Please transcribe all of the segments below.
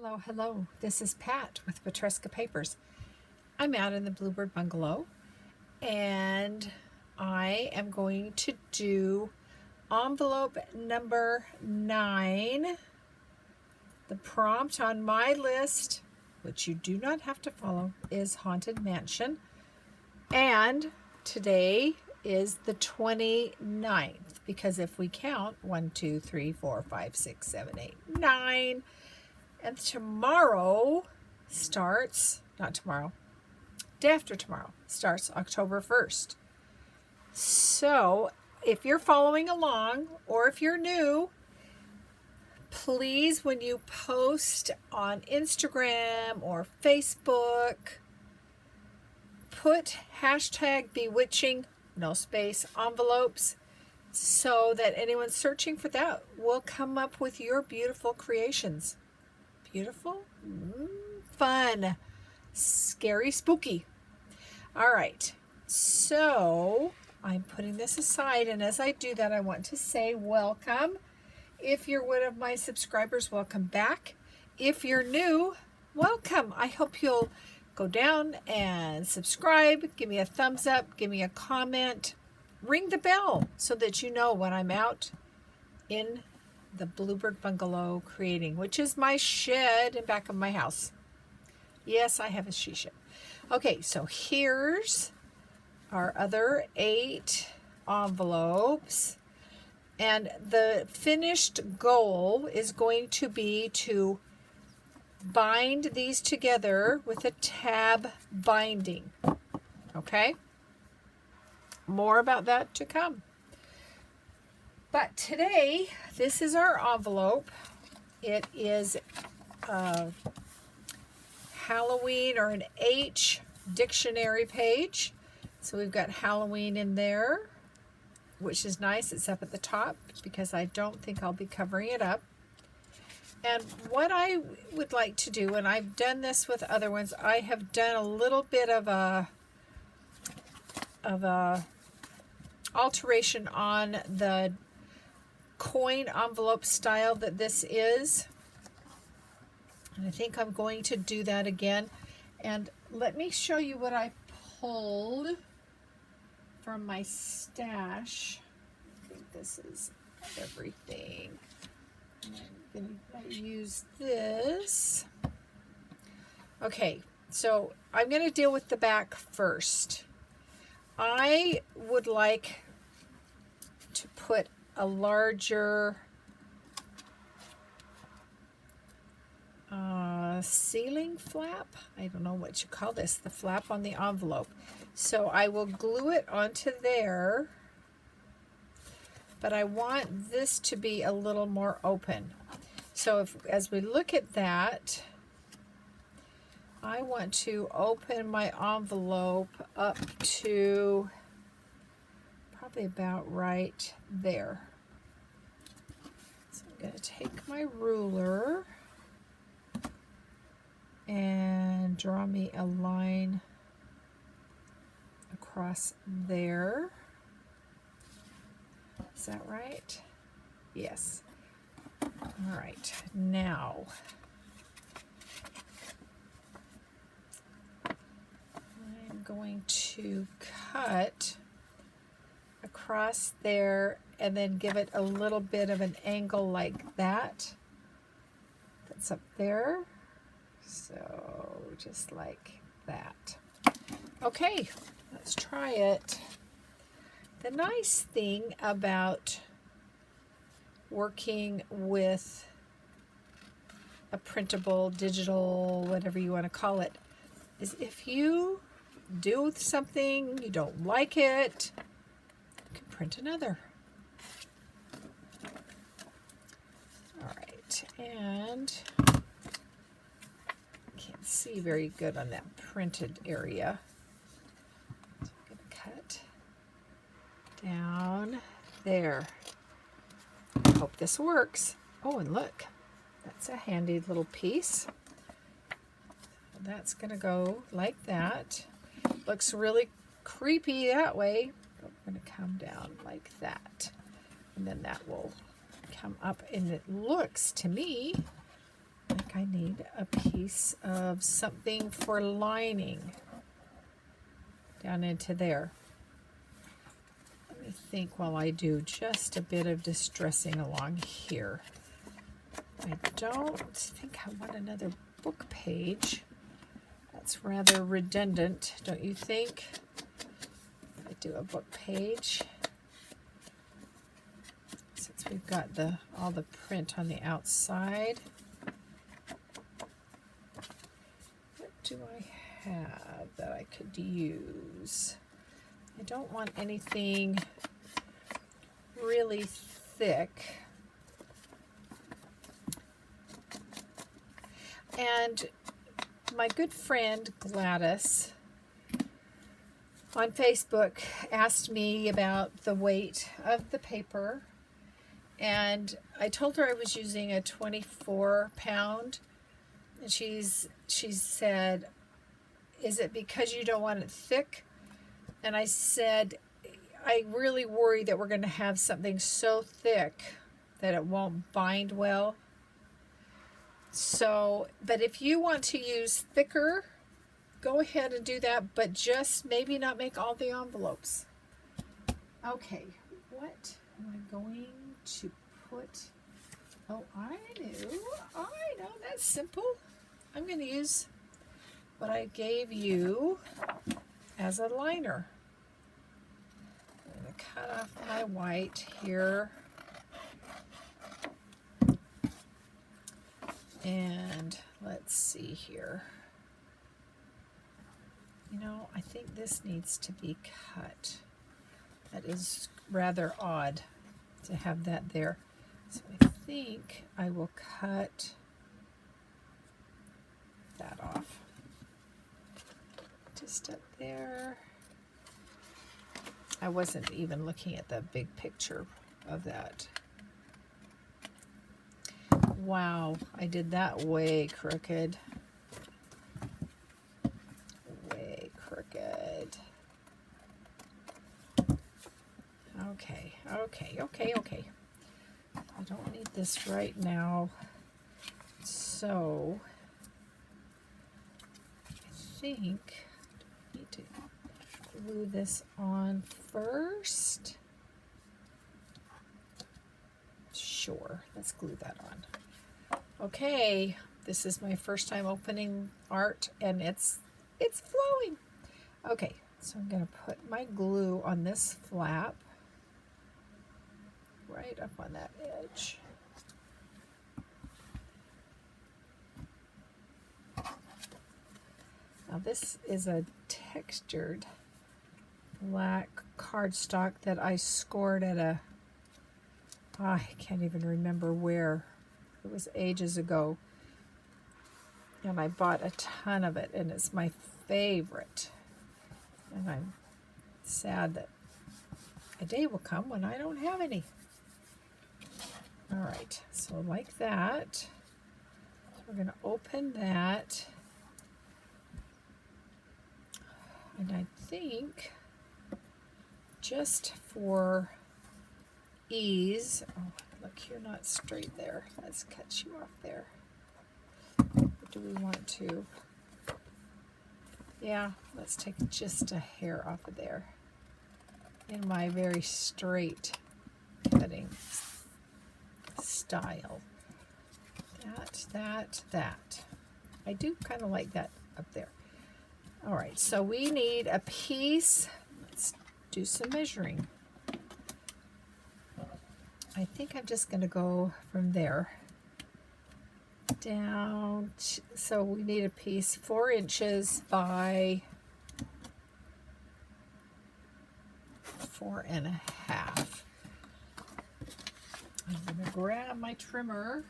Hello, hello. This is Pat with Petresca Papers. I'm out in the Bluebird Bungalow and I am going to do envelope number 9. The prompt on my list, which you do not have to follow, is Haunted Mansion. And today is the 29th because if we count 1, 2, 3, 4, 5, 6, 7, 8, 9. And tomorrow starts, not tomorrow, day after tomorrow starts October 1st. So if you're following along or if you're new, please, when you post on Instagram or Facebook, put hashtag bewitching, no space, envelopes, so that anyone searching for that will come up with your beautiful creations. Beautiful, fun, scary, spooky. All right, so I'm putting this aside, and as I do that, I want to say welcome. If you're one of my subscribers, welcome back. If you're new, welcome. I hope you'll go down and subscribe, give me a thumbs up, give me a comment, ring the bell so that you know when I'm out in the Bluebird Bungalow creating, which is my shed in back of my house. Yes, I have a she shed. Okay, so here's our other 8 envelopes. And the finished goal is going to be to bind these together with a tab binding. Okay? More about that to come. But today, this is our envelope. It is Halloween, or an H dictionary page. So we've got Halloween in there, which is nice. It's up at the top because I don't think I'll be covering it up. And what I would like to do, and I've done this with other ones, I have done a little bit of a alteration on the coin envelope style that this is, and I think I'm going to do that again. And let me show you what I pulled from my stash. I think this is everything. I'm going to use this. Okay, so I'm going to deal with the back first. I would like to put a larger sealing flap. I don't know what you call this, the flap on the envelope. So I will glue it onto there, but I want this to be a little more open. So as we look at that, I want to open my envelope up to probably about right there. So I'm going to take my ruler and draw me a line across there. Is that right? Yes. All right. Now, I'm going to cut across there and then give it a little bit of an angle like that. That's up there. So just like that. Okay, let's try it. The nice thing about working with a printable, digital, whatever you want to call it, is if you do something, you don't like it, you can print another. All right, and can't see very good on that printed area. So I'm going to cut down there. I hope this works. Oh, and look, that's a handy little piece. That's going to go like that. Looks really creepy that way. But we're going to come down like that. And then that will come up, and it looks to me like I need need a piece of something for lining down into there. Let me think while I do just a bit of distressing along here. I don't think I want another book page. That's rather redundant, don't you think? I do a book page. Since we've got all the print on the outside. What do I have that I could use? I don't want anything really thick. And my good friend Gladys on Facebook asked me about the weight of the paper, and I told her I was using a 24-pound, and she said, is it because you don't want it thick? And I said, I really worry that we're going to have something so thick that it won't bind well. So, but if you want to use thicker, go ahead and do that, but just maybe not make all the envelopes. Okay, what am I going to put? Oh, I know, that's simple. I'm going to use what I gave you as a liner. I'm going to cut off my white here. And let's see here. You know, I think this needs to be cut. That is rather odd to have that there. So I think I will cut that off. Just up there. I wasn't even looking at the big picture of that. Wow, I did that way crooked. Way crooked. Okay. I don't need this right now. So, I think I need to glue this on first. Sure, let's glue that on. Okay, this is my first time opening art, and it's flowing. Okay, so I'm going to put my glue on this flap, right up on that edge. Now this is a textured black cardstock that I scored at I can't even remember where. It was ages ago, and I bought a ton of it, and it's my favorite. And I'm sad that a day will come when I don't have any. All right, so like that. So we're going to open that. And I think just for ease, oh, look, you're not straight there. Let's cut you off there. Or do we want to? Yeah, let's take just a hair off of there. In my very straight cutting style. That. I do kind of like that up there. All right, so we need a piece. Let's do some measuring. I think I'm just going to go from there down. So we need a piece 4 inches by 4.5. I'm going to grab my trimmer.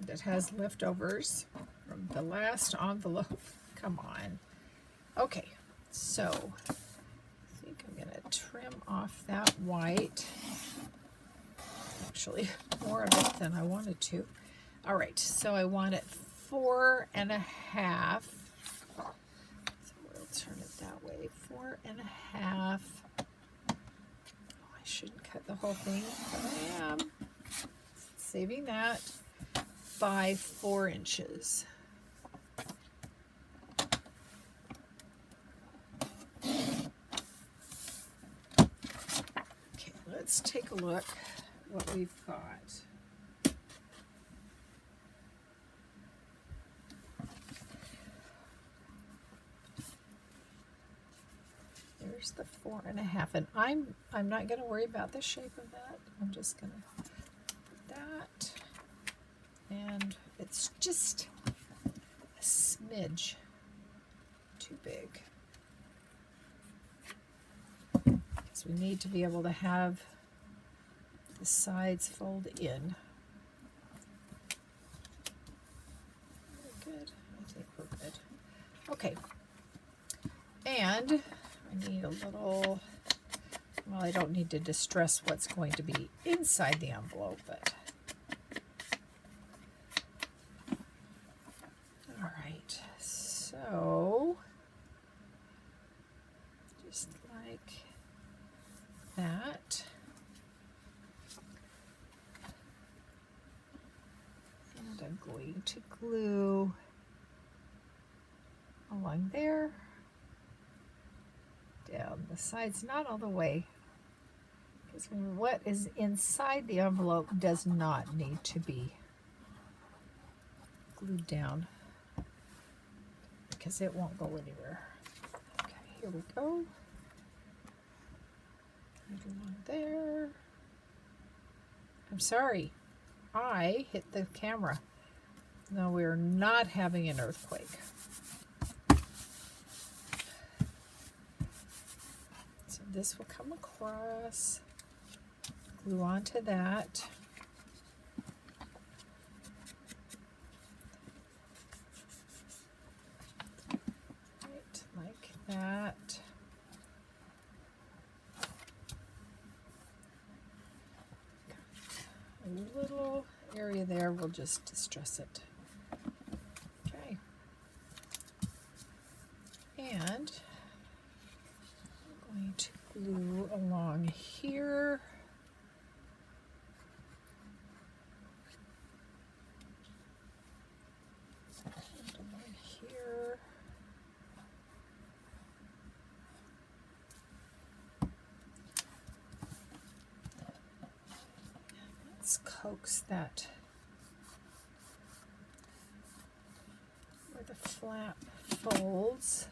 That has leftovers from the last envelope. Come on. Okay, so I think I'm going to trim off that white. Actually, more of it than I wanted to. All right, so I want it 4.5. So we'll turn it that way. 4.5. Oh, I shouldn't cut the whole thing, but I am. Saving that by 4 inches. Okay, let's take a look what we've got. There's the 4.5, and I'm not going to worry about the shape of that. I'm just going to put that, and it's just a smidge too big, because we need to be able to have the sides fold in. Very good. I think we're good. Okay, and I need a little, well, I don't need to distress what's going to be inside the envelope, but all right, so just like that. And I'm going to glue along there. Down the sides, not all the way, because what is inside the envelope does not need to be glued down, because it won't go anywhere. Okay, here we go. Right along there. I'm sorry, I hit the camera. No, we're not having an earthquake. This will come across, glue onto that. Right, like that. A little area there, we'll just distress it. Okay. And I'm going to glue along here. And along here. Let's coax that where the flap folds.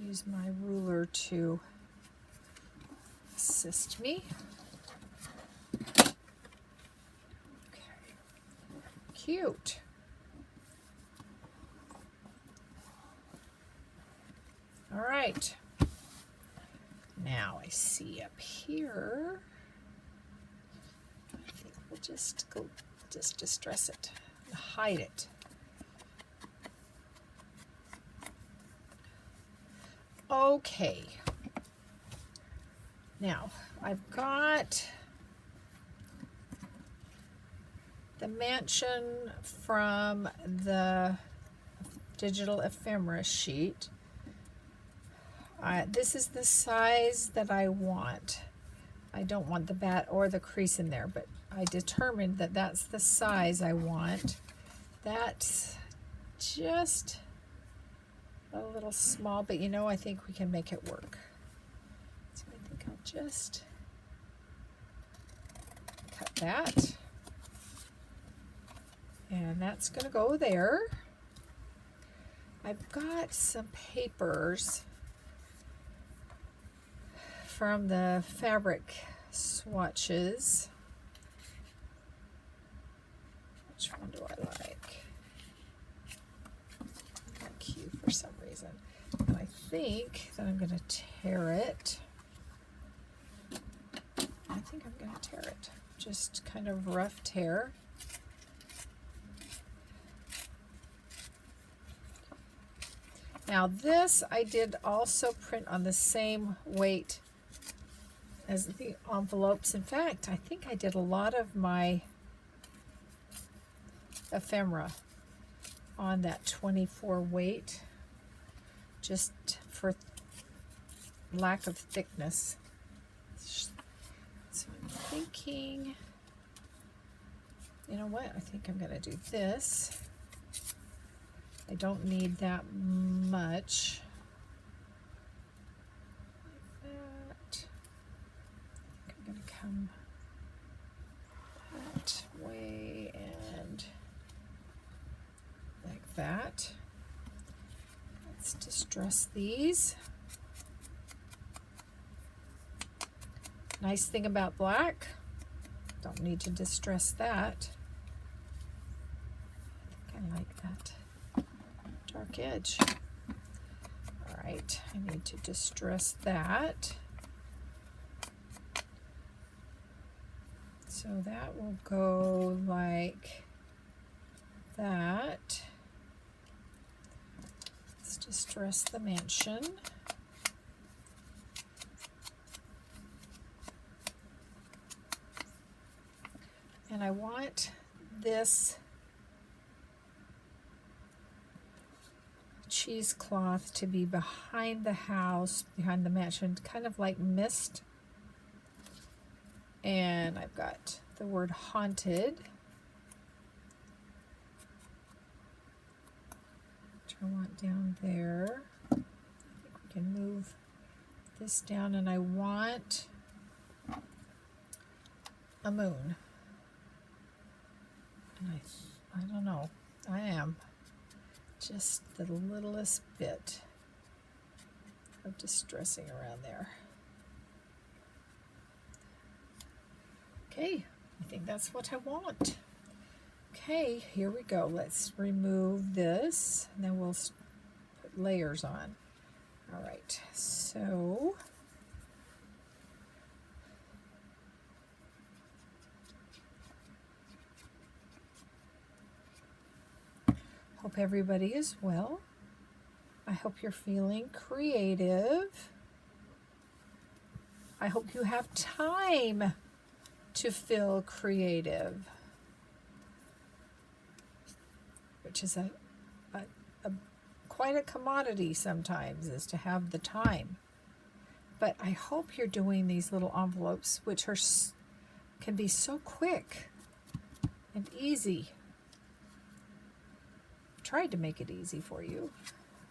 Use my ruler to assist me. Okay, cute. All right. Now I see up here. I think we'll just distress it, hide it. Okay. Now, I've got the mansion from the digital ephemera sheet. This is the size that I want. I don't want the bat or the crease in there, but I determined that that's the size I want. That's just a little small, but you know, I think we can make it work. So I think I'll just cut that. And that's going to go there. I've got some papers from the fabric swatches. Which one do I like? Q for some reason. And I think that I'm going to tear it. I think I'm going to tear it. Just kind of rough tear. Now this I did also print on the same weight as the envelopes. In fact, I think I did a lot of my ephemera on that 24 weight, just for lack of thickness. So I'm thinking, you know what, I think I'm going to do this. I don't need that much. Like that. I think I'm going to come that way and like that. Let's distress these. Nice thing about black, don't need to distress that. I think I like that dark edge. All right, I need to distress that. So that will go like that. Let's distress the mansion. And I want this cheesecloth to be behind the house, behind the mansion, kind of like mist. And I've got the word haunted, which I want down there. I think we can move this down, and I want a moon. And I don't know, I am just the littlest bit of distressing around there. Okay, I think that's what I want. Okay, here we go. Let's remove this, and then we'll put layers on. All right, so hope everybody is well. I hope you're feeling creative. I hope you have time to feel creative, which is quite a commodity sometimes, is to have the time. But I hope you're doing these little envelopes, which can be so quick and easy. Tried to make it easy for you.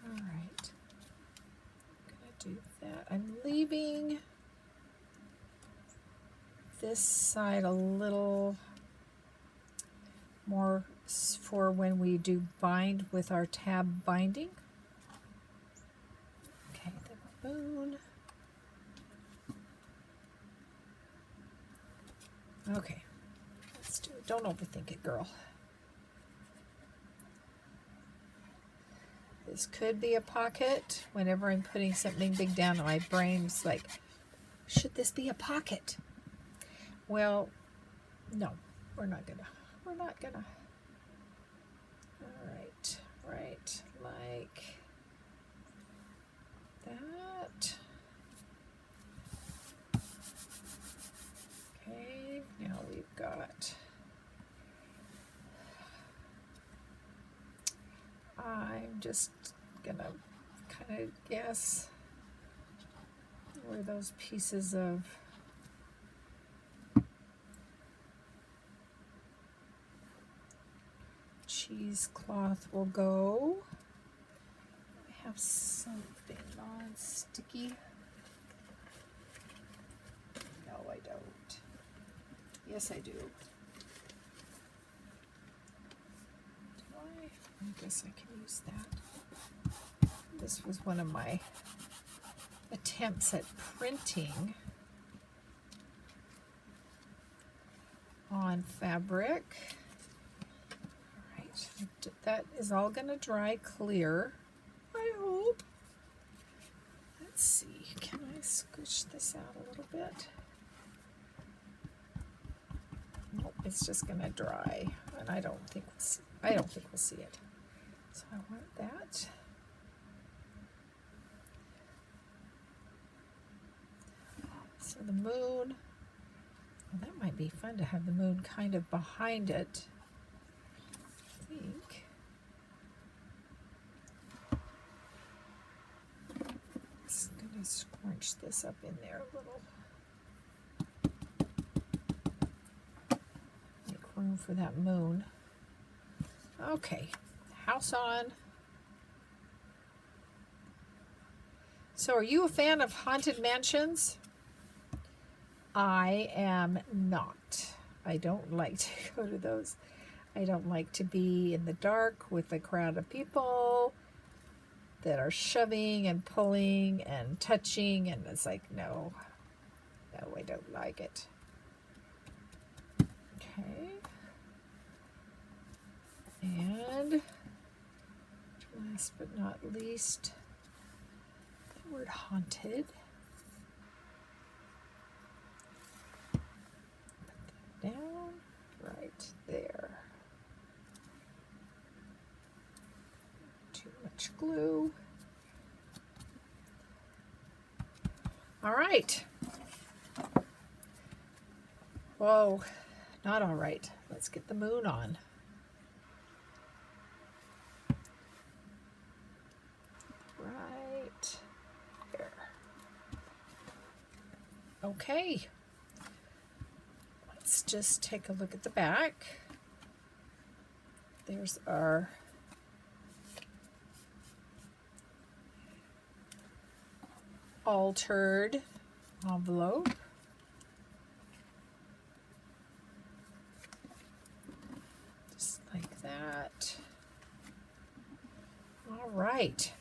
All right, I'm gonna do that. I'm leaving this side a little more for when we do bind with our tab binding. Okay, the moon. Okay, let's do it. Don't overthink it, girl. This could be a pocket. Whenever I'm putting something big down, my brain's like, should this be a pocket? Well, no, we're not gonna. All right, like that. Okay, now we've got, I'm just gonna kind of guess where those pieces of cheesecloth will go. I have something non-sticky. No, I don't. Yes, I do. Do I? I guess I can use that. This was one of my attempts at printing on fabric. That is all going to dry clear, I hope. Let's see, can I squish this out a little bit? Nope, it's just going to dry, and I don't think we'll see it. So I want that. So the moon, well, that might be fun to have the moon kind of behind it. I think. Just gonna scrunch this up in there a little. for that moon. Okay, house on. So are you a fan of haunted mansions? I am not. I don't like to go to those. I don't like to be in the dark with a crowd of people that are shoving and pulling and touching, and it's like, no, I don't like it. Okay. And last but not least, the word haunted. Put that down right there. Too much glue. All right. Whoa, not all right. Let's get the moon on. Right there. Okay. Let's just take a look at the back. There's our altered envelope. Just like that. All right.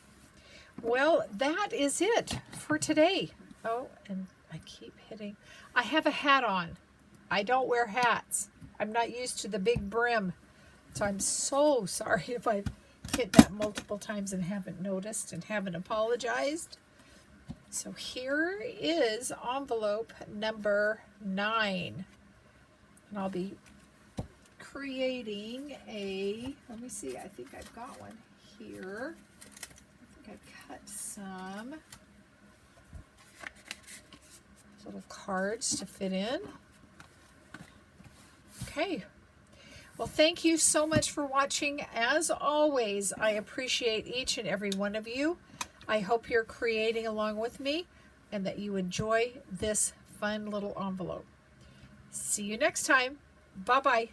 Well, that is it for today. Oh, and I keep hitting. I have a hat on. I don't wear hats. I'm not used to the big brim. So I'm so sorry if I've hit that multiple times and haven't noticed and haven't apologized. So here is envelope number 9. And I'll be creating a, let me see, I think I've got one here. I think I cut some little cards to fit in. Okay. Well, thank you so much for watching. As always, I appreciate each and every one of you. I hope you're creating along with me and that you enjoy this fun little envelope. See you next time. Bye-bye.